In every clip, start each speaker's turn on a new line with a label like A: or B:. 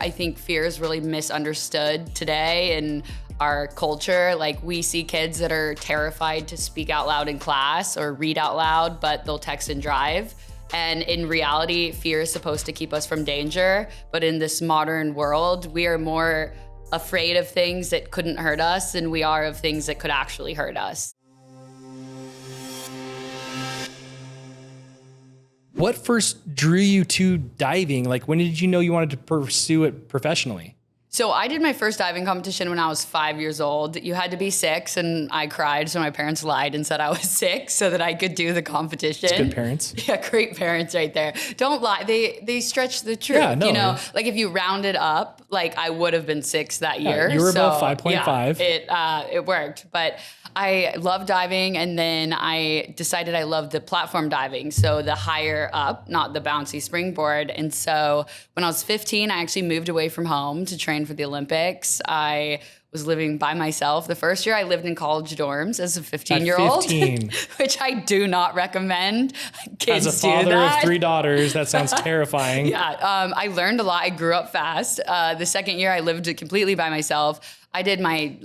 A: I think fear is really misunderstood today in our culture. Like, we see kids that are terrified to speak out loud in class or read out loud, but they'll text and drive. And in reality, fear is supposed to keep us from danger. But in this modern world, we are more afraid of things that couldn't hurt us than we are of things that could actually hurt us.
B: What first drew you to diving? Like, when did you know you wanted to pursue it professionally?
A: So I did my first diving competition when I was 5 years old. You had to be 6, and I cried, so my parents lied and said I was 6 so that I could do the competition.
B: That's good parents.
A: Yeah, great parents right there. Don't lie. They stretch the truth.
B: Yeah, no.
A: You know, like if you round it up, like I would have been 6 that year.
B: You were above 5.5.
A: Yeah, it worked. But I love diving, and then I decided I loved the platform diving, so the higher up, not the bouncy springboard. And so when I was 15, I actually moved away from home to train for the Olympics. I was living by myself. The first year I lived in college dorms as a 15-year-old, 15. Which I do not recommend kids do that. As a father of 3 daughters,
B: that sounds terrifying.
A: Yeah, I learned a lot. I grew up fast. The second year I lived completely by myself. I did my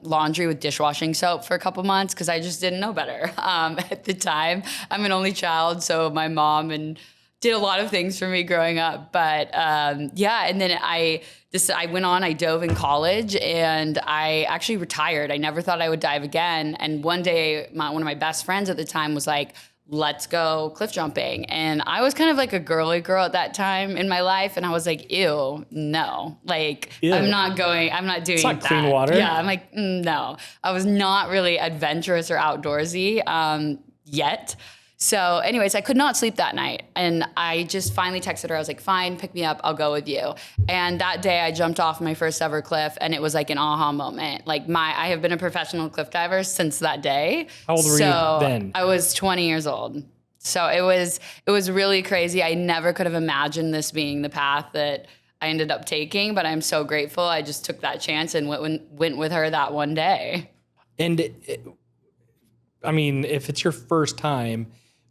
A: laundry with dishwashing soap for a couple months because I just didn't know better at the time. I'm an only child, so my mom did a lot of things for me growing up. But and then I dove in college, and I actually retired. I never thought I would dive again. And one day, one of my best friends at the time was like, let's go cliff jumping. And I was kind of like a girly girl at that time in my life. And I was like, ew, no, like, ew. I'm not doing
B: it's not
A: that.
B: Clean water.
A: Yeah. I'm like, no, I was not really adventurous or outdoorsy yet. So anyways, I could not sleep that night. And I just finally texted her. I was like, fine, pick me up. I'll go with you. And that day I jumped off my first ever cliff, and it was like an aha moment. Like I have been a professional cliff diver since that day.
B: How old were you then?
A: I was 20 years old. So it was really crazy. I never could have imagined this being the path that I ended up taking, but I'm so grateful. I just took that chance and went with her that one day.
B: And if it's your first time,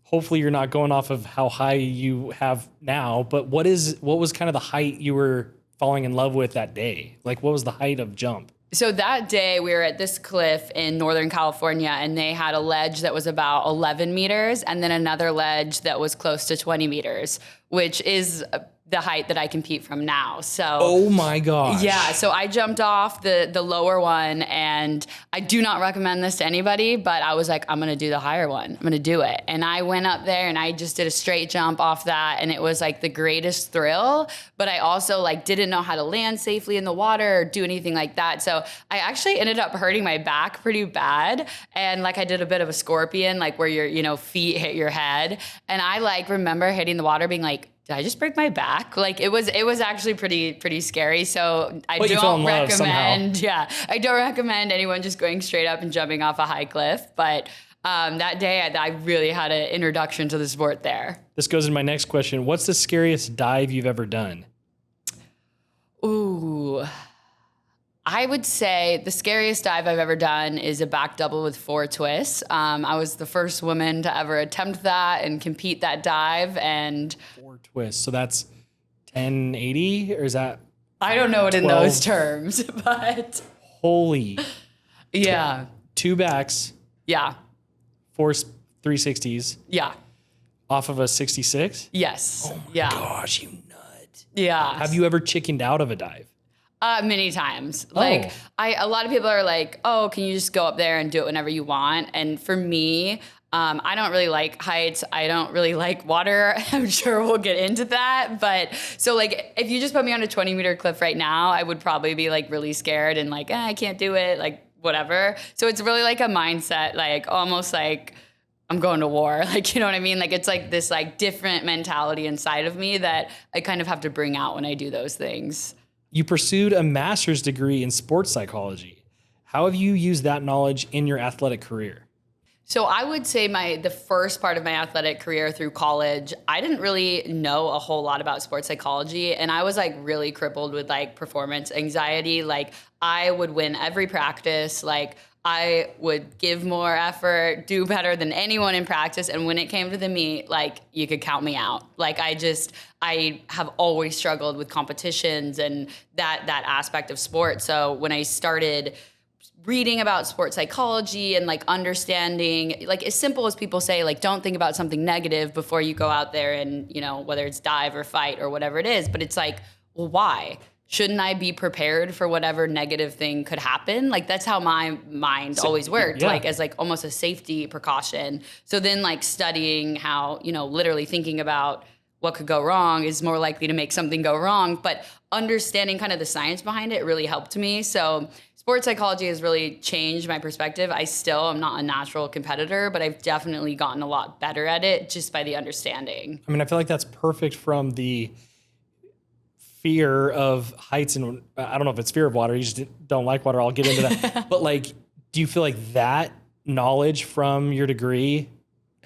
B: hopefully you're not going off of how high you have now, but what was kind of the height you were falling in love with that day? Like, what was the height of jump?
A: So that day we were at this cliff in Northern California, and they had a ledge that was about 11 meters and then another ledge that was close to 20 meters, which is the height that I compete from now. So,
B: oh my gosh.
A: Yeah. So I jumped off the lower one, and I do not recommend this to anybody, but I was like, I'm going to do the higher one. I'm going to do it. And I went up there and I just did a straight jump off that. And it was like the greatest thrill, but I also didn't know how to land safely in the water or do anything like that. So I actually ended up hurting my back pretty bad. And I did a bit of a scorpion, where your, feet hit your head. And I remember hitting the water being like, did I just break my back? It was actually pretty scary. So I don't recommend. Yeah, I don't recommend anyone just going straight up and jumping off a high cliff. But that day, I really had an introduction to the sport there.
B: This goes into my next question. What's the scariest dive you've ever done?
A: Ooh. I would say the scariest dive I've ever done is a back double with 4 twists. I was the first woman to ever attempt that and compete that dive. And
B: 4 twists. So that's 1080, or is that?
A: I don't know it 12? In those terms, but.
B: Holy.
A: Yeah.
B: 2 backs.
A: Yeah.
B: 4 360s.
A: Yeah.
B: Off of a 66?
A: Yes.
B: Oh my gosh, you nut.
A: Yeah.
B: Have you ever chickened out of a dive?
A: Many times. A lot of people are like, oh, can you just go up there and do it whenever you want? And for me, I don't really like heights. I don't really like water. I'm sure we'll get into that. But so if you just put me on a 20-meter cliff right now, I would probably be really scared and I can't do it, whatever. So it's really a mindset, almost I'm going to war. You know what I mean? It's this different mentality inside of me that I kind of have to bring out when I do those things.
B: You pursued a master's degree in sports psychology. How have you used that knowledge in your athletic career?
A: So I would say the first part of my athletic career through college, I didn't really know a whole lot about sports psychology. And I was really crippled with performance anxiety. I would win every practice. I would give more effort, do better than anyone in practice. And when it came to the meet, like, you could count me out. Like, I have always struggled with competitions and that aspect of sport. So when I started reading about sports psychology and like understanding, like, as simple as people say, like, don't think about something negative before you go out there and, you know, whether it's dive or fight or whatever it is. But it's like, well, why? Shouldn't I be prepared for whatever negative thing could happen? Like, that's how my mind always worked, like, as like almost a safety precaution. So then, like, studying how, you know, literally thinking about what could go wrong is more likely to make something go wrong. But understanding kind of the science behind it really helped me. So sports psychology has really changed my perspective. I still am not a natural competitor, but I've definitely gotten a lot better at it just by the understanding.
B: I mean, I feel like that's perfect from the fear of heights, and I don't know if it's fear of water. You just don't like water. I'll get into that. But like, do you feel like that knowledge from your degree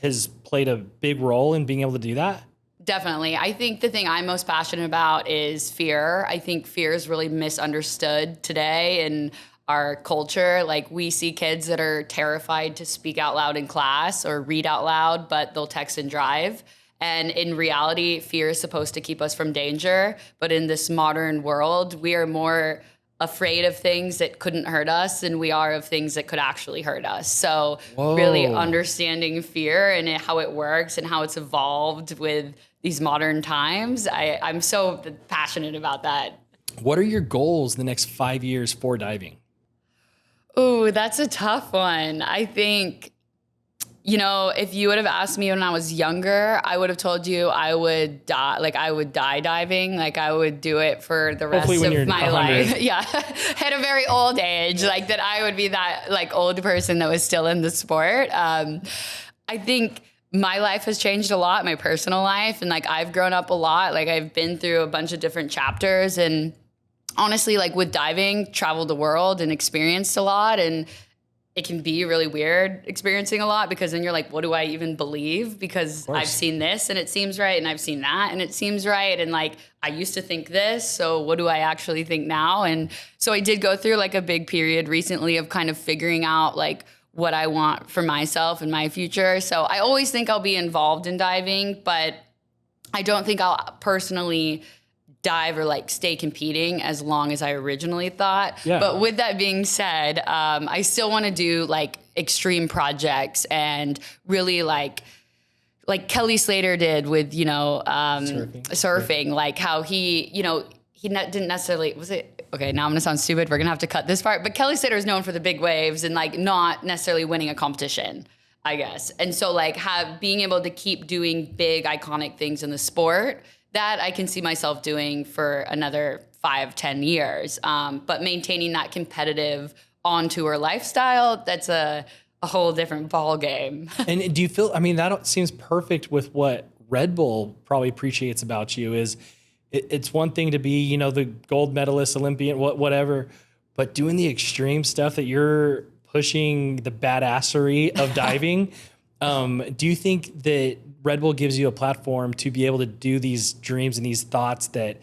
B: has played a big role in being able to do that?
A: Definitely. I think the thing I'm most passionate about is fear. I think fear is really misunderstood today in our culture. Like, we see kids that are terrified to speak out loud in class or read out loud, but they'll text and drive. And in reality, fear is supposed to keep us from danger. But in this modern world, we are more afraid of things that couldn't hurt us than we are of things that could actually hurt us. So really understanding fear and how it works and how it's evolved with these modern times, I'm so passionate about that.
B: What are your goals the next 5 years for diving?
A: Ooh, that's a tough one. I think, you know, if you would have asked me when I was younger, I would have told you I would die. Like, I would die diving. Like, I would do it for the rest of my life. Yeah. At a very old age, like, that I would be that, like, old person that was still in the sport. I think my life has changed a lot, my personal life. And like, I've grown up a lot. Like, I've been through a bunch of different chapters, and honestly, like, with diving, traveled the world and experienced a lot. And it can be really weird experiencing a lot, because then you're like, what do I even believe? Because I've seen this and it seems right, and I've seen that and it seems right. And like, I used to think this, so what do I actually think now? And so I did go through like a big period recently of kind of figuring out like what I want for myself and my future. So I always think I'll be involved in diving, but I don't think I'll personally dive or like stay competing as long as I originally thought. Yeah. But with that being said, I still want to do like extreme projects and really like Kelly Slater did with, you know, surfing, like how he, you know, didn't necessarily, was it, okay, now I'm gonna sound stupid. We're gonna have to cut this part, but Kelly Slater is known for the big waves and like not necessarily winning a competition, I guess. And so like being able to keep doing big iconic things in the sport, that I can see myself doing for another 5-10 years. But maintaining that competitive on-tour lifestyle, that's a whole different ball game.
B: And do you feel, I mean, that seems perfect with what Red Bull probably appreciates about you is it's one thing to be, you know, the gold medalist, Olympian, whatever, but doing the extreme stuff that you're pushing the badassery of diving. Do you think that Red Bull gives you a platform to be able to do these dreams and these thoughts that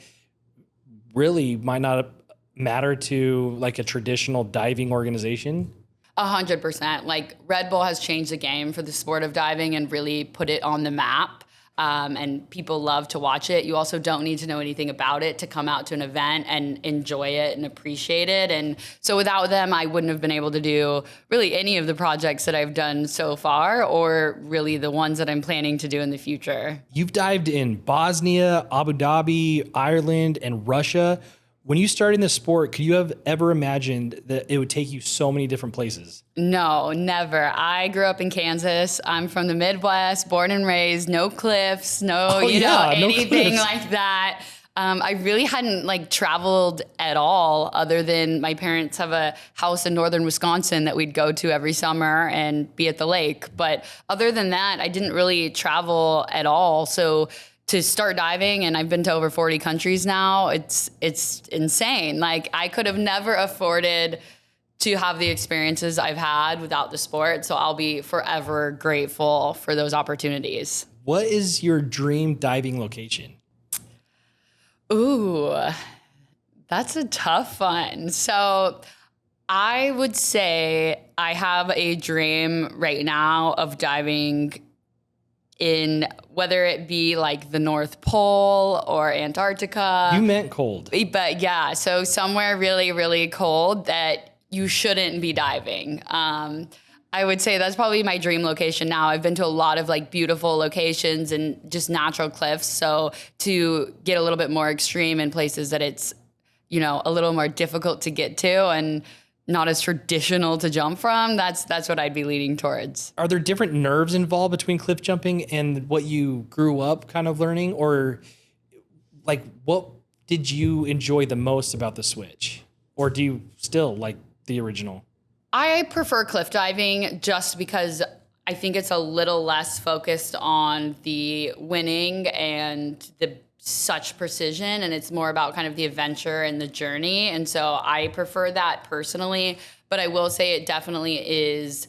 B: really might not matter to like a traditional diving organization?
A: 100%. Like, Red Bull has changed the game for the sport of diving and really put it on the map. And people love to watch it. You also don't need to know anything about it to come out to an event and enjoy it and appreciate it. And so without them, I wouldn't have been able to do really any of the projects that I've done so far, or really the ones that I'm planning to do in the future.
B: You've dived in Bosnia, Abu Dhabi, Ireland, and Russia. When you started in this sport, could you have ever imagined that it would take you so many different places?
A: No, never. I grew up in Kansas. I'm from the Midwest, born and raised, no cliffs, anything like that. I really hadn't like traveled at all, other than my parents have a house in northern Wisconsin that we'd go to every summer and be at the lake. But other than that, I didn't really travel at all. So to start diving, and I've been to over 40 countries now, it's insane. Like, I could have never afforded to have the experiences I've had without the sport. So I'll be forever grateful for those opportunities.
B: What is your dream diving location?
A: Ooh, that's a tough one. So I would say I have a dream right now of diving in, whether it be like the North Pole or Antarctica.
B: You meant cold.
A: But yeah, so somewhere really, really cold that you shouldn't be diving. I would say that's probably my dream location now. I've been to a lot of like beautiful locations and just natural cliffs. So to get a little bit more extreme in places that it's, you know, a little more difficult to get to and not as traditional to jump from, that's what I'd be leaning towards.
B: Are there different nerves involved between cliff jumping and what you grew up kind of learning? Or like, what did you enjoy the most about the switch? Or do you still like the original?
A: I prefer cliff diving just because I think it's a little less focused on the winning and the such precision, and it's more about kind of the adventure and the journey. And so I prefer that personally, but I will say it definitely is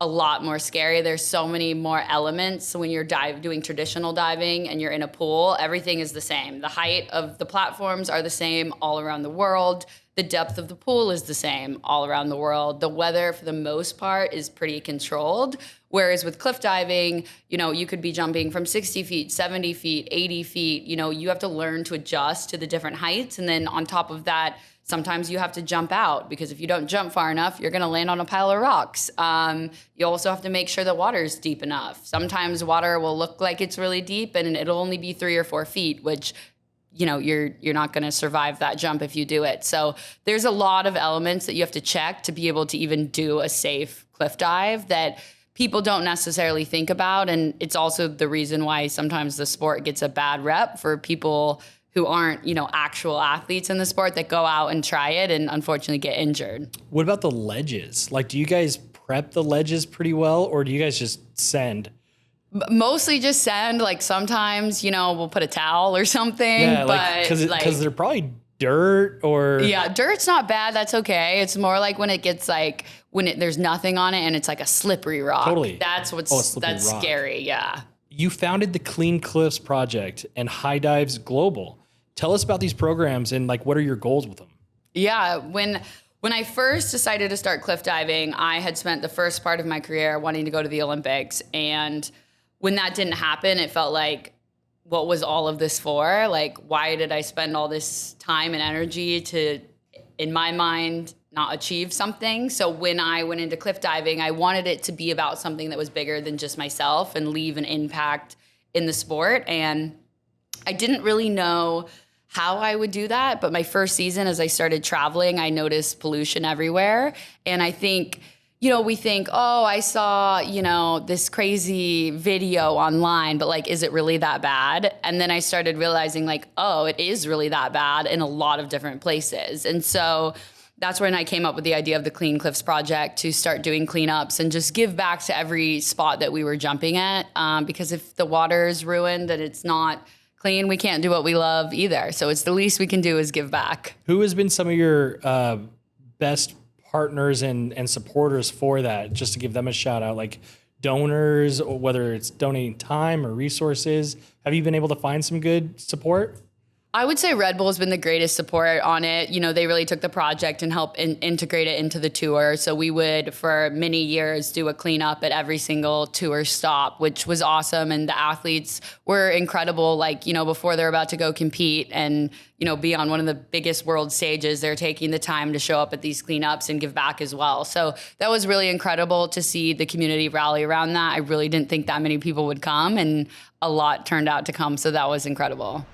A: a lot more scary. There's so many more elements when you're doing traditional diving and you're in a pool. Everything is the same. The height of the platforms are the same all around the world. The depth of the pool is the same all around the world. The weather, for the most part, is pretty controlled. Whereas with cliff diving, you know, you could be jumping from 60 feet, 70 feet, 80 feet. You know, you have to learn to adjust to the different heights. And then on top of that, sometimes you have to jump out, because if you don't jump far enough, you're going to land on a pile of rocks. You also have to make sure the water is deep enough. Sometimes water will look like it's really deep and it'll only be 3 or 4 feet, which, you know, you're not going to survive that jump if you do it. So there's a lot of elements that you have to check to be able to even do a safe cliff dive that people don't necessarily think about. And it's also the reason why sometimes the sport gets a bad rep for people who aren't, you know, actual athletes in the sport that go out and try it and unfortunately get injured.
B: What about the ledges? Like, do you guys prep the ledges pretty well, or do you guys just send?
A: Mostly just send. Like sometimes, you know, we'll put a towel or something.
B: Yeah,
A: but
B: because they're probably dirt or...
A: Yeah, dirt's not bad. That's okay. It's more like when it gets like, there's nothing on it and it's like a slippery rock.
B: Totally.
A: That's
B: rock.
A: scary. Yeah.
B: You founded the Clean Cliffs Project and High Dives Global. Tell us about these programs and like, what are your goals with them?
A: Yeah, when I first decided to start cliff diving, I had spent the first part of my career wanting to go to the Olympics. And when that didn't happen, it felt like, what was all of this for? Like, why did I spend all this time and energy to, in my mind, not achieve something? So when I went into cliff diving, I wanted it to be about something that was bigger than just myself and leave an impact in the sport. And I didn't really know how I would do that. But my first season, as I started traveling, I noticed pollution everywhere. And I think, you know, we think, oh, I saw, you know, this crazy video online, but like, is it really that bad? And then I started realizing like, oh, it is really that bad in a lot of different places. And so that's when I came up with the idea of the Clean Cliffs Project, to start doing cleanups and just give back to every spot that we were jumping at. Because if the water is ruined and it's not clean, we can't do what we love either. So it's the least we can do is give back.
B: Who has been some of your best partners and supporters for that, just to give them a shout out, like donors, or whether it's donating time or resources? Have you been able to find some good support?
A: I would say Red Bull has been the greatest support on it. You know, they really took the project and helped integrate it into the tour. So we would, for many years, do a cleanup at every single tour stop, which was awesome. And the athletes were incredible. Like, you know, before they're about to go compete and, you know, be on one of the biggest world stages, they're taking the time to show up at these cleanups and give back as well. So that was really incredible to see the community rally around that. I really didn't think that many people would come, and a lot turned out to come. So that was incredible.